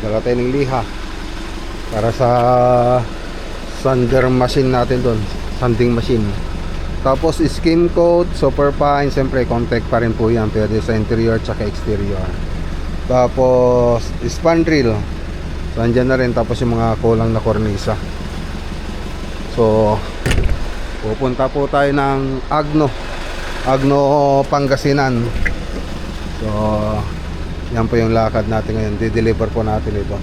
Dala tayo ng liha para sa sander machine natin doon, sanding machine. Tapos skim coat, super fine, siyempre contact pa rin po yan, pwede sa interior tsaka exterior. Tapos spandrel, so andyan na rin. Tapos yung mga kulang na kornisa. So pupunta po tayo ng Agno, Pangasinan. So yan po yung lakad natin ngayon. Di-deliver po natin ito.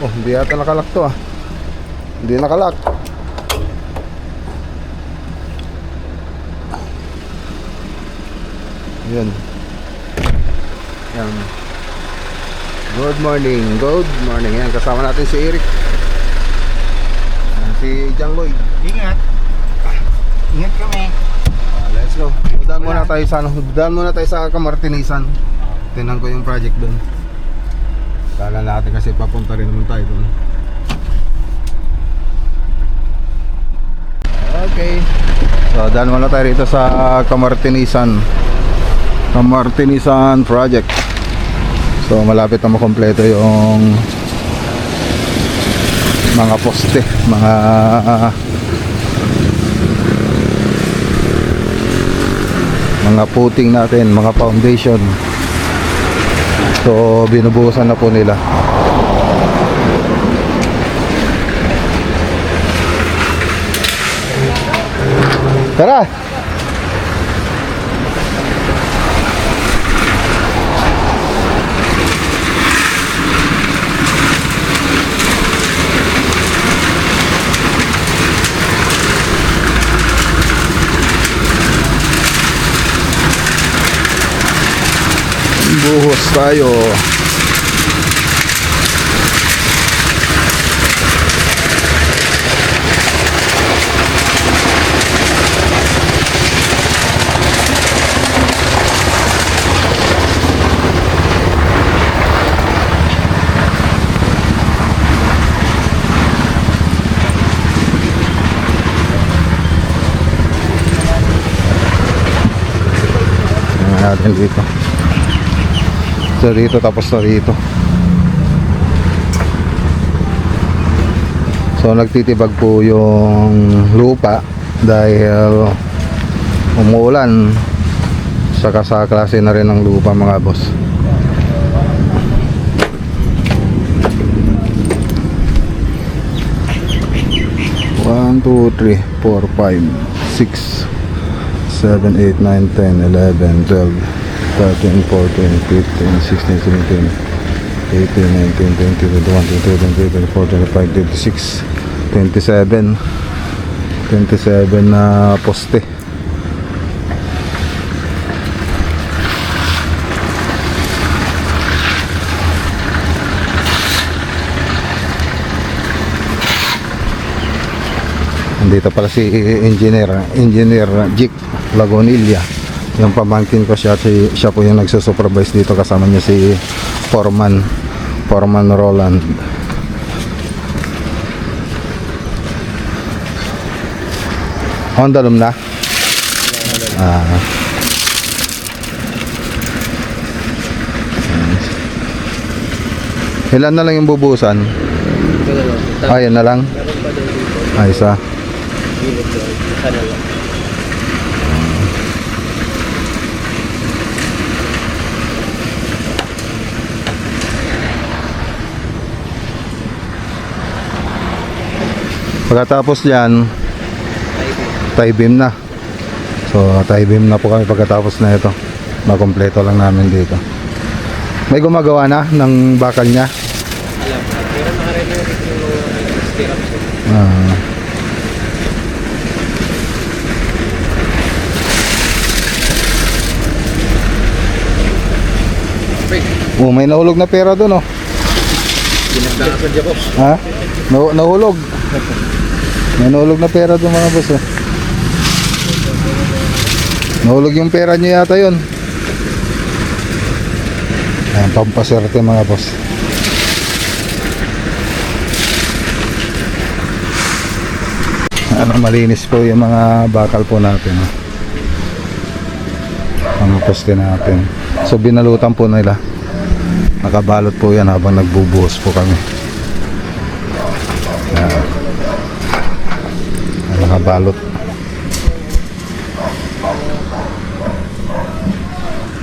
Oh, hindi yata nakalak to ah. Hindi nakalak. Yun. Yan. Good morning. Good morning. Yan, kasama natin si Eric. Yan, si Jang Lloyd. Ingat. Ingat kami. Let's go. Daan muna tayo sa Camartinisan. Tingnan ko yung project doon. Kala natin kasi papunta rin naman tayo doon. Okay. So daan muna tayo rito sa Camartinisan project. So malapit na makompleto yung mga poste, mga puting natin, mga foundation. So binubuhusan na po nila. Tara! Buhos tayo. Natin dito. So dito tapos na dito. So nagtitibag po yung lupa dahil umuulan. Saka sa klase na rin ng lupa mga boss. One, two, three, 4, 5, 6, 7, 8, 9, 10, 11, 12, 13, 14, 15, 16, 17, 18, 19, 20, 21, 22, 23, 24, 25, 26, 27 na poste. Andito pala si Engineer Jick Lagonilla. Yung pamangkin ko siya po yung nagsusupervise dito, kasama niya si Foreman Roland. Honda lum na? Ilan na lang yung bubusan? Yan na lang? Isa. Pagkatapos yan, tie beam na. So tie beam na po kami pagkatapos na ito. Makompleto lang namin dito. May gumagawa na ng bakal niya. Pero nakaready na rin yung stirrup. May nahulog na pera doon, oh. Ginagdaan sa Jacob. Ha? Nahulog. May nahulog na pera doon mga boss, oh. Nahulog yung pera nyo yata yun. Ayan, pampaswerte mga boss. Malinis po yung mga bakal po natin, oh. poste natin. So binalutan po nila. Nakabalot po yan habang nagbubuhos po kami. Yan. Nakabalot.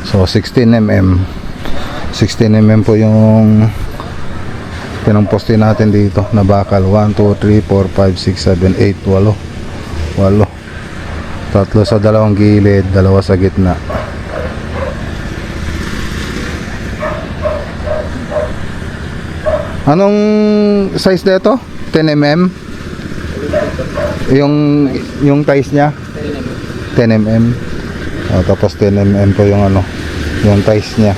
So 16mm 16mm po yung pinamposte natin dito na bakal. 1, 2, 3, 4, 5, 6, 7, 8, 8. Tatlo sa dalawang gilid, dalawa sa gitna. Anong size nito? 10mm? Yung ties niya? 10mm. Tapos 10mm po yung ano, yung ties niya.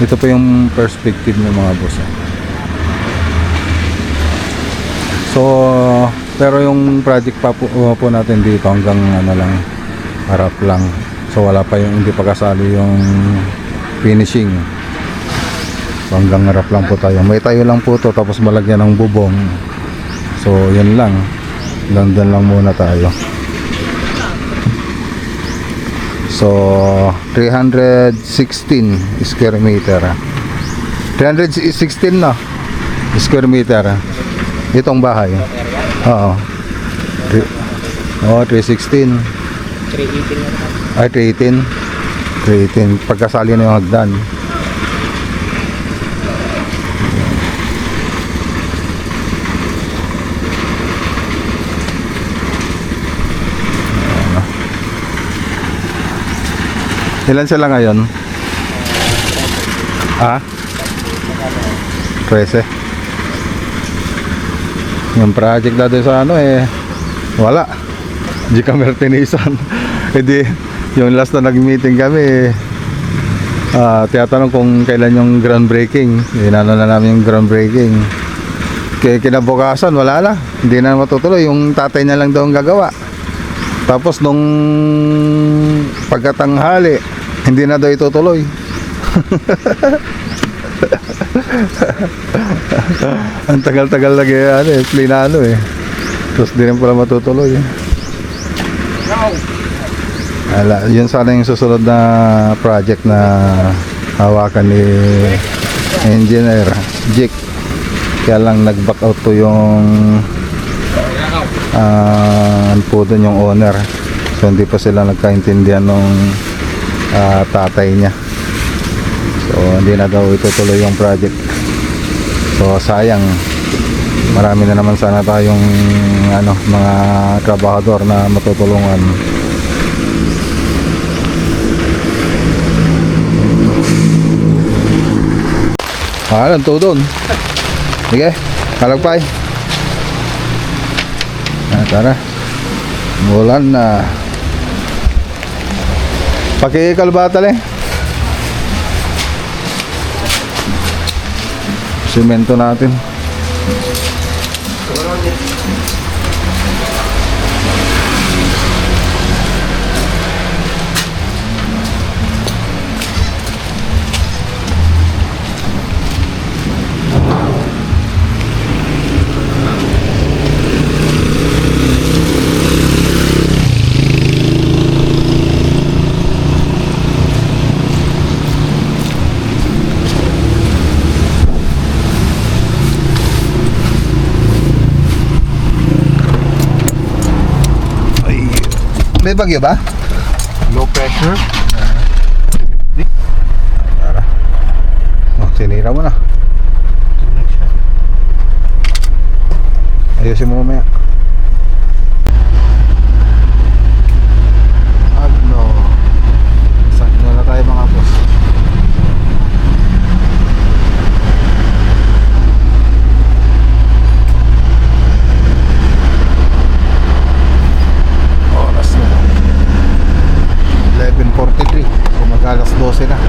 Ito po yung perspective ng mga boss. So, pero yung project pa po natin dito hanggang ano lang, harap lang. So wala pa yung, hindi pa kasali yung finishing. So hanggang harap lang po tayo. May tayo lang po to, tapos malagyan ng bubong. So yun lang. Landan lang muna tayo. So 316 square meter. 316 no? Square meter. Itong bahay. Oo. 316. 318 Ay, 318. 318. Pagkasali na yung hagdan. Ilan sila ngayon? Ah? 13. Yung project dati sa ano wala. Di kami tinisan. Hindi, yung last na nag-meeting kami tiyatanong kung kailan yung groundbreaking. Inano na namin yung groundbreaking. Kaya kinabukasan, wala na. Hindi na matutuloy. Yung tatay niya lang daw ang gagawa. Tapos nung pagkatanghali, hindi na daw itutuloy. Ang tagal-tagal lagi plinano Tapos di rin pala matutuloy. Yun sana yung susunod na project na hawakan ni Engineer Jake. Kaya lang nag-back out po yung po doon yung owner. So hindi pa sila nagkaintindihan nung tatay niya. So hindi na daw itutuloy yung project. So sayang. Marami na naman sana tayong mga trabahador na matutulungan. Lanto doon. Sige, kalagpay. Tara. Mulan na. Pakikalbatale. Simento natin. May bagyo ba? Low pressure. Tara. Sinira mo na. Ayusin mo mamaya. Agno. Sakto na tayo mga boss. Oras na. 11:43. So mag-alas 12 na.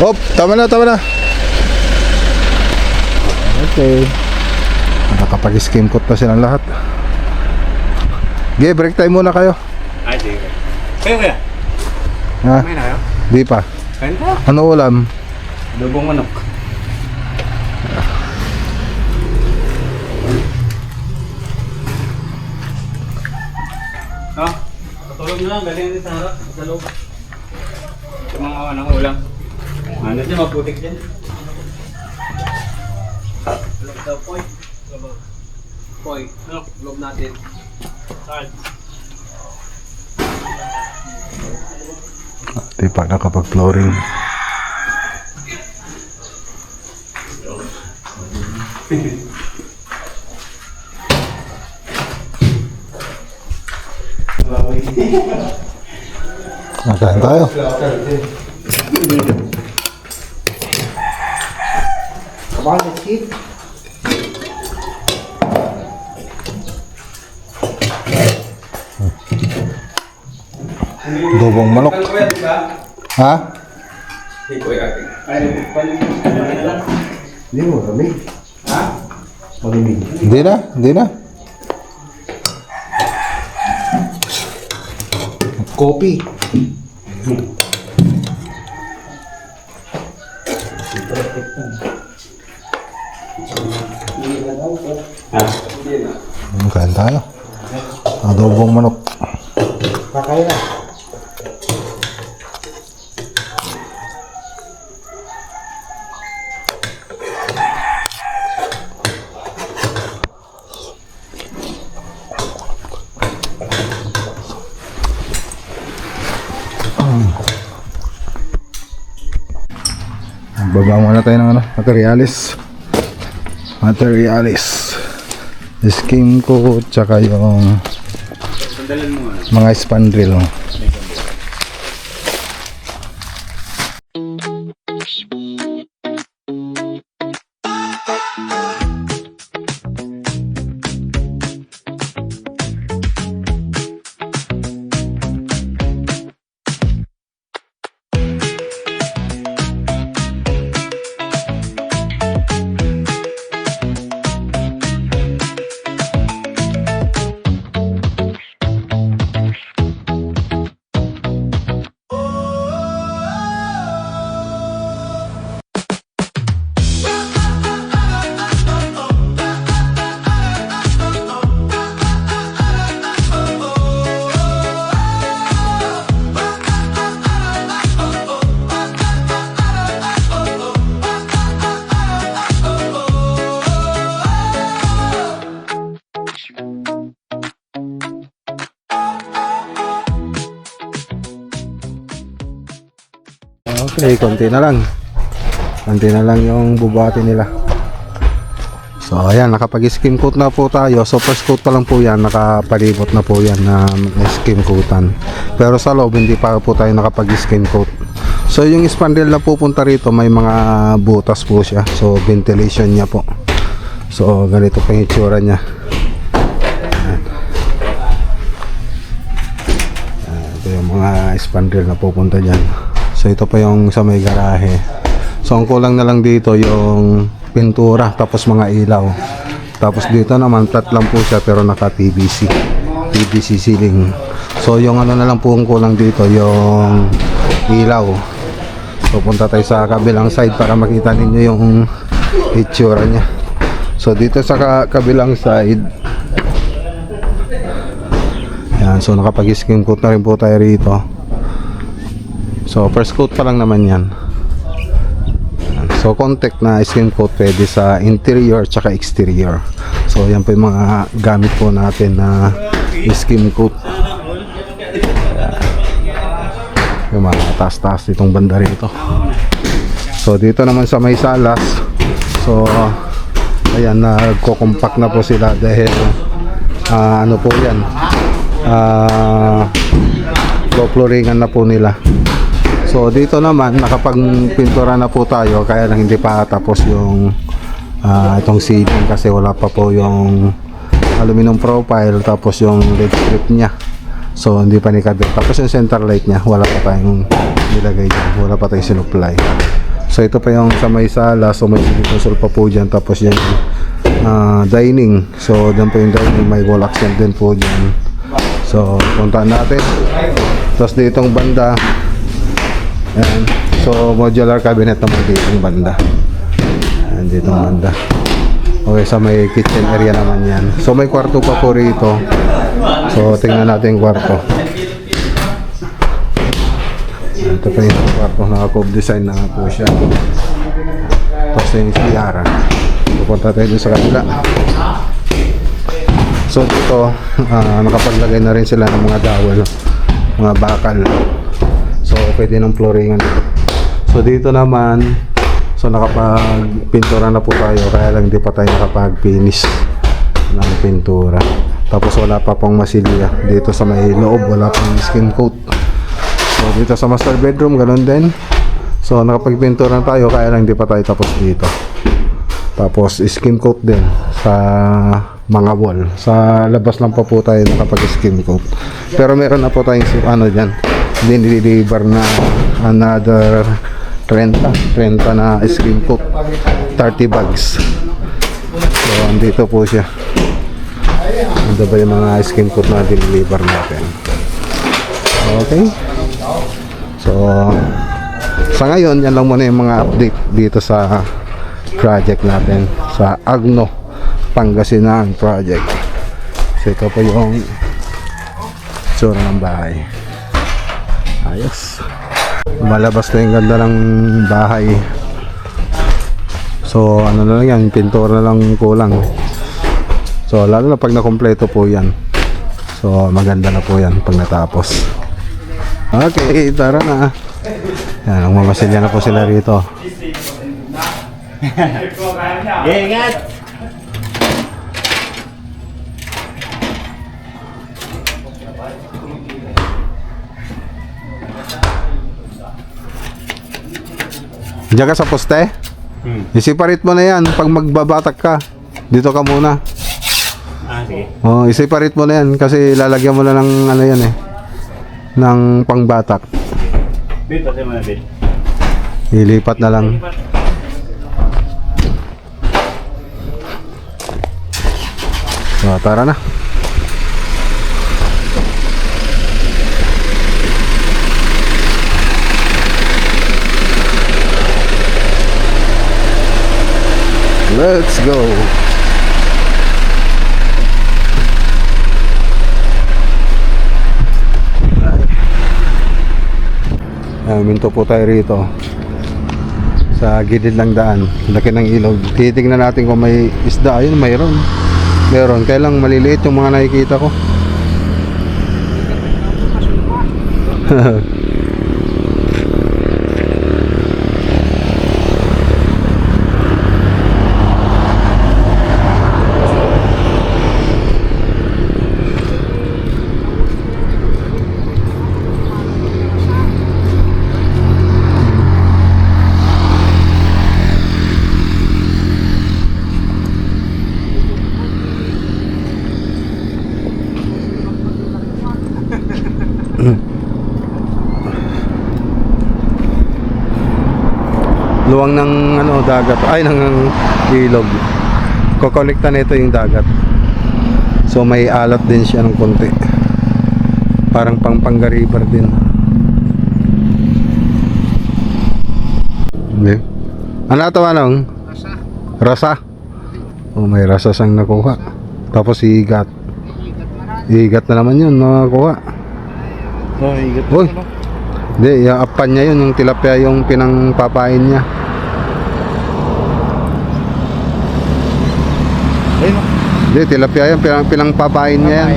Op, tama na, tama na. Okay. Nakapag-skim coat na silang lahat. Okay, break time muna kayo. Ay, sige. Kayo kaya? Ha? May na kayo? Di pa. Kain po. Ano ulam? Lubong manok. Ha? Patulog na lang. Galing din sa harap. Sa loob. Yung mga anong ulam. Ano dyan? Maputik dyan. Loob daw, Poy. Poy. Ano? Loob natin. Saan? Di pa nakapag-flooring. Nakain tayo. Dubong manok. Ha? Hindi mo, lamig. Ha? Malamig. Hindi na, hindi na. Kopi. Kain tayo. Adobong manok. Kakain na. Baba muna tayo ng ano, materialis. Materialis. Skim coat, tsaka yung Sandalan mo. mga spandrel. Okay, konti na lang. Konti na lang yung bubati nila. So ayan, nakapag-skim coat na po tayo. So first coat pa lang po yan, nakapalibot na po yan na skim coatan. Pero sa loob hindi pa po tayo nakapag-skim coat. So yung spandrel na pupunta rito may mga butas po siya. So ventilation niya po. So ganito pa yung itsura niya. Ayan. Ito yung mga spandrel na pupunta dyan. So ito pa yung sa may garahe. So ang kulang na lang dito yung pintura tapos mga ilaw. Tapos dito naman flat lang po siya pero naka PVC. PVC ceiling. So yung ano na lang po ang kulang dito yung ilaw. So punta tayo sa kabilang side para makita ninyo yung itsura niya. So dito sa kabilang side. Yan, so nakapag-skim coat na rin po tayo rito. So first coat pa lang naman yan. So contact na skim coat pwede sa interior tsaka exterior. So yan po yung mga gamit po natin na skim coat. Yung mga taas-taas itong banda rito. So dito naman sa may salas. So ayan, nagko-compact na po sila dahil ano po yan, flooringan na po nila. So dito naman nakapagpintura na po tayo, kaya lang hindi pa tapos yung itong ceiling kasi wala pa po yung aluminum profile tapos yung LED strip nya. So hindi pa nikabit. Tapos yung center light nya wala pa tayong nilagay dyan, wala pa tayong sinupply. So ito pa yung sa may sala, so may silikonsol pa po dyan, tapos yung dining, so dyan po yung dining, may wall accent din po dyan. So puntaan natin. Tapos ditong banda, ayan, so modular cabinet naman ditong banda. Ayan, ditong banda. Okay, sa may kitchen area naman yan. So may kwarto pa po rito. So tingnan natin yung kwarto. Ito pa yung kwarto, naka-cove design na po siya. Tapos yung CR. Pupunta tayo dun sa kabila. So dito, nakapaglagay na rin sila ng mga dowel, mga bakal. So pwede ng flooringan. So dito naman, so nakapagpintura na po tayo, kaya lang hindi pa tayo nakapag-finish ng pintura. Tapos wala pa pong masilya. Dito sa may loob, wala pang skin coat. So dito sa master bedroom, ganun din. So nakapagpintura na tayo, kaya lang hindi pa tayo tapos dito. Tapos skin coat din sa mga wall. Sa labas lang pa po tayo nakapag-skin coat. Pero meron na po tayong ano dyan, dinideliver na another 30 na skin coat, 30 bags. So andito po siya. Ano ba yung mga skin coat na dinideliver natin? Okay. So sa ngayon, yan lang muna yung mga update dito sa project natin sa Agno Pangasinan project. So ito po yung tsura ng bahay. Ayos. Malabas na yung ganda ng bahay. So ano na lang yan, pintura na lang kulang. So lalo na pag nakompleto po yan, so maganda na po yan pag natapos. Okay, tara na. Yan, mamasilya na po sila rito. Ingat! Diyan ka sa poste? Isiparit mo na yan pag magbabatak ka. Dito ka muna. Sige. Oh, isiparit mo na yan kasi lalagyan mo na ng ano yan eh, ng pangbatak. Dito sa mga bed. Ilipat na lang. So, tara na. Let's go. Minto po tayo rito sa gilid ng daan, laki ng ilog. Titignan natin kung may isda. Ayun, mayroon. Meron, kaya lang maliliit yung mga nakikita ko. Luwang ng ano, dagat, ay ng ilog. Kokolekta nito yung dagat. So may alat din siya ng konti. Parang pang-Panga River din. Hindi. Ano tawa nang? Rasa. Rasa? Oh, may rasa sang nakuha. Tapos igat. Igat na naman yun nakakuha. Oh, igat. Uy. Hindi, yung apan niya yun, yung tilapia yung pinangpapain niya. Ayun o. Hindi, tilapia yung pinangpapain niya yan.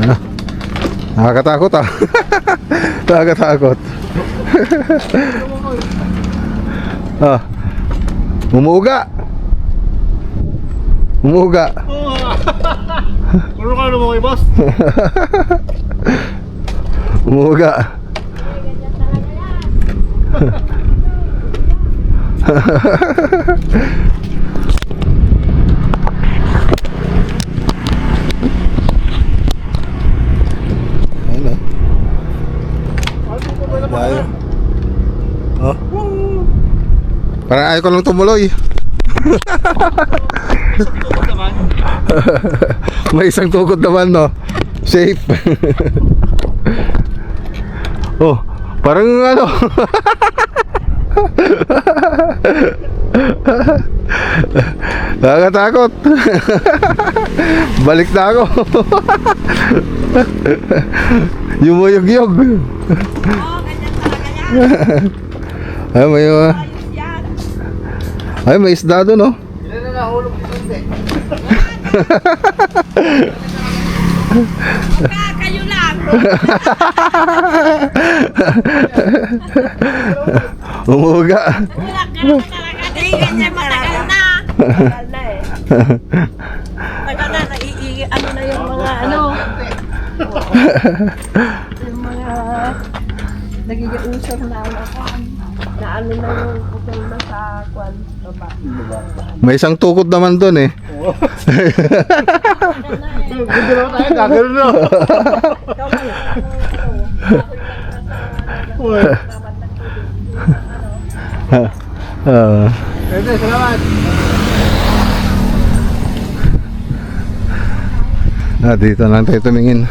Ano? Nakakatakot ah. Nakakatakot. Ah. Umuuga. Umuuga. Ano ka naman kay boss? Umuuga. Ayun na. Dahil. Oh. Parang ayaw ko lang tumuloy. May isang tukod naman, no? Safe. Oh, parang ano. Nakakatakot. Balik na ako. Yumuyog-yog. Oo, ganyan talaga yan. Ay, may Ayos yan. ay, may isda doon, no? Ilan na nahulog dito, hindi? Kayo lang. Umuga. Wala ka naman talaga. Hindi, ganyan matagal na. Matagal na eh. Tagal na, ano na yung mga ano. Yung mga nagiging na na ano na yung putol na sa kwan. Baba. May isang tukod naman doon, eh. Hindi naman tayo, gagano na. Ikaw na yun. Pwede, salamat. Dito lang tayo tumingin.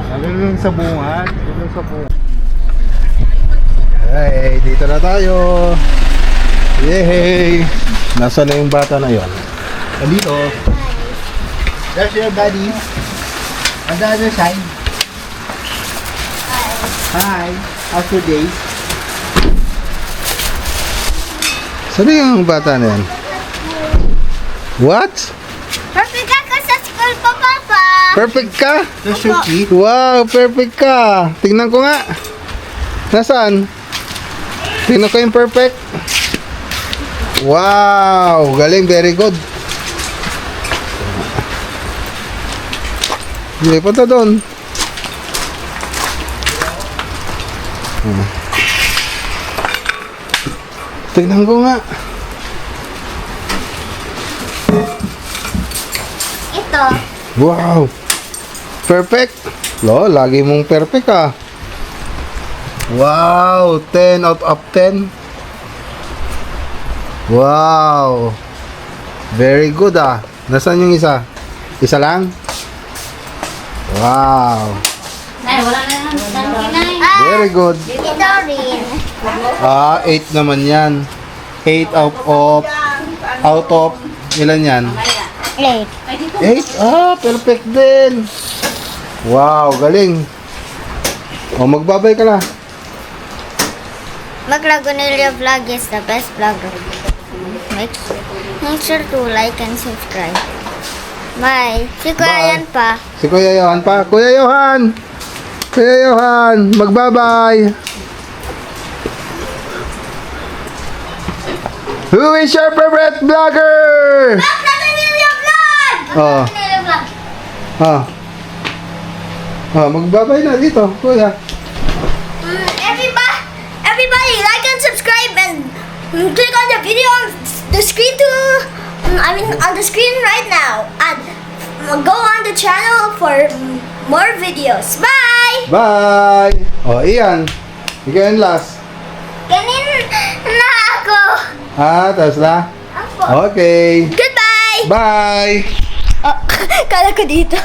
Gagano lang sa bunga. Gagano lang sa bunga. Hey, dito na tayo. Yay! Nasaan na yung bata na yon? Andito. There's your buddy. On the other side. Hi. How's your day? Saan yung bata na yan? What? Perfect ako sa school pa, Papa. Perfect ka? There's your key. Wow, perfect ka. Tingnan ko nga. Nasaan? Tingnan ko yung perfect. Wow, galing, very good. Hindi, punta doon. Tingnan ko nga. Ito. Wow, perfect. Lo, lagi mong perfect ah. Wow, 10 out of 10. Wow. Very good ah. Nasaan yung isa? Isa lang? Wow. Ay, wala na lang. Very good. Ito rin. 8 naman yan. 8 out of ilan yan? 8? Perfect din. Wow, galing. O, magbabay ka na. Maglagonilya Vlog is the best vlogger. Make sure to like and subscribe. Bye. Si Kuya yan pa. Si Kuya Johan pa. Kuya Johan! Kuya Johan! Magbabay! Who is your favorite vlogger? Maglagonilya Vlog! Oh. Maglagonilya Vlog. Magbabay na dito, Kuya. Everybody like and subscribe and click on the video on the screen on the screen right now and go on the channel for more videos. Bye! Bye! Oh, Ian. Ikaw yung last. Ganin na ako. Tapos na? Ako. Okay. Goodbye! Bye! Oh, kala ko dito.